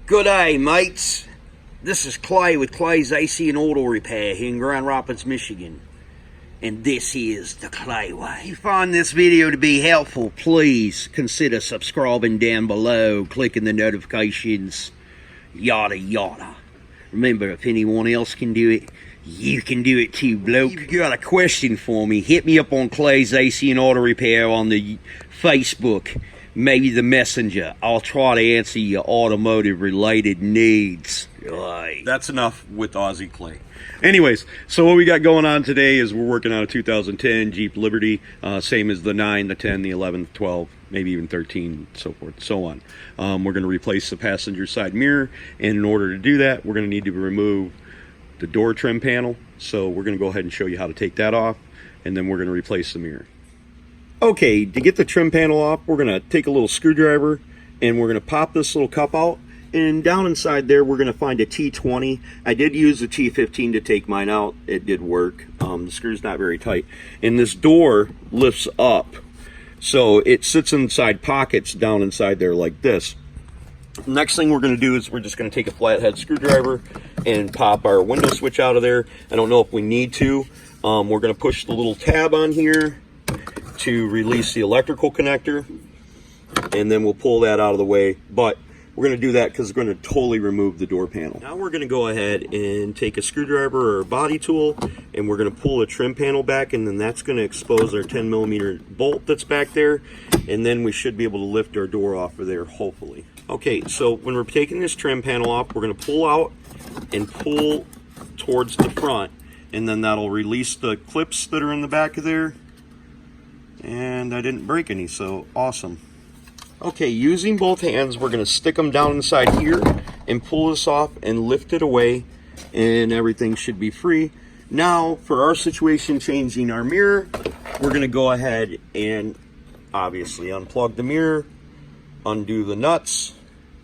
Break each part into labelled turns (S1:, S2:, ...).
S1: Good day, mates. This is Clay with Clay's AC and Auto Repair here in Grand Rapids, Michigan. And this is the Clay Way. If you find this video to be helpful, please consider subscribing down below, clicking the notifications, yada yada. Remember, if anyone else can do it, you can do it too, bloke. If you got a question for me, hit me up on Clay's AC and Auto Repair on the Facebook. Maybe the Messenger. I'll try to answer your automotive related needs.
S2: That's enough with Aussie Clay. Anyways, so what we got going on today is we're working on a 2010 Jeep Liberty, same as the 9, the 10, the 11, 12, maybe even 13, so forth and so on. We're going to replace the passenger side mirror, and in order to do that, we're going to need to remove the door trim panel. So we're going to go ahead and show you how to take that off, and then we're going to replace the mirror. Okay, to get the trim panel off, we're going to take a little screwdriver and we're going to pop this little cup out, and down inside there we're going to find a T20. I did use a T15 to take mine out. It did work. The screw's not very tight, and this door lifts up, so it sits inside pockets down inside there like this. Next thing we're going to do is we're just going to take a flathead screwdriver and pop our window switch out of there. I don't know if we need to. We're going to push the little tab on here to release the electrical connector, and then we'll pull that out of the way. But we're going to do that because we're going to totally remove the door panel. Now we're going to go ahead and take a screwdriver or a body tool, and we're going to pull the trim panel back, and then that's going to expose our 10mm bolt that's back there, and then we should be able to lift our door off of there, hopefully. Okay, so when we're taking this trim panel off, we're going to pull out and pull towards the front, and then that'll release the clips that are in the back of there. And I didn't break any, so awesome. Okay, using both hands, we're going to stick them down inside here and pull this off and lift it away, and everything should be free. Now, for our situation, changing our mirror, we're going to go ahead and obviously unplug the mirror, undo the nuts,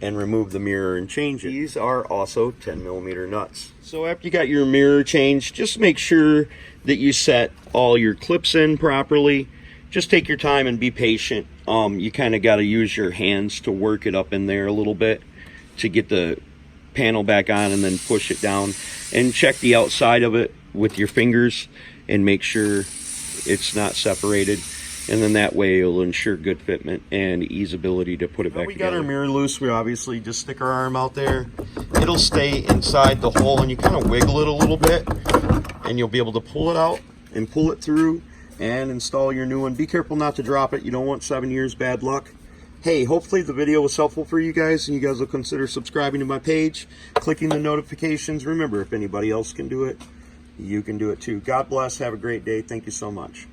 S2: and remove the mirror and change it. These are also 10mm nuts. So after you got your mirror changed, just make sure that you set all your clips in properly. Just take your time and be patient. You kind of got to use your hands to work it up in there a little bit to get the panel back on, and then push it down and check the outside of it with your fingers and make sure it's not separated, and then that way it'll ensure good fitment and easeability to put it back together. We got our mirror loose. We obviously just stick our arm out there. It'll stay inside the hole, and you kind of wiggle it a little bit, and you'll be able to pull it out and pull it through and install your new one. Be careful not to drop it. You don't want 7 years bad luck. Hey, hopefully the video was helpful for you guys, and you guys will consider subscribing to my page, clicking the notifications. Remember, if anybody else can do it, you can do it too. God bless. Have a great day. Thank you so much.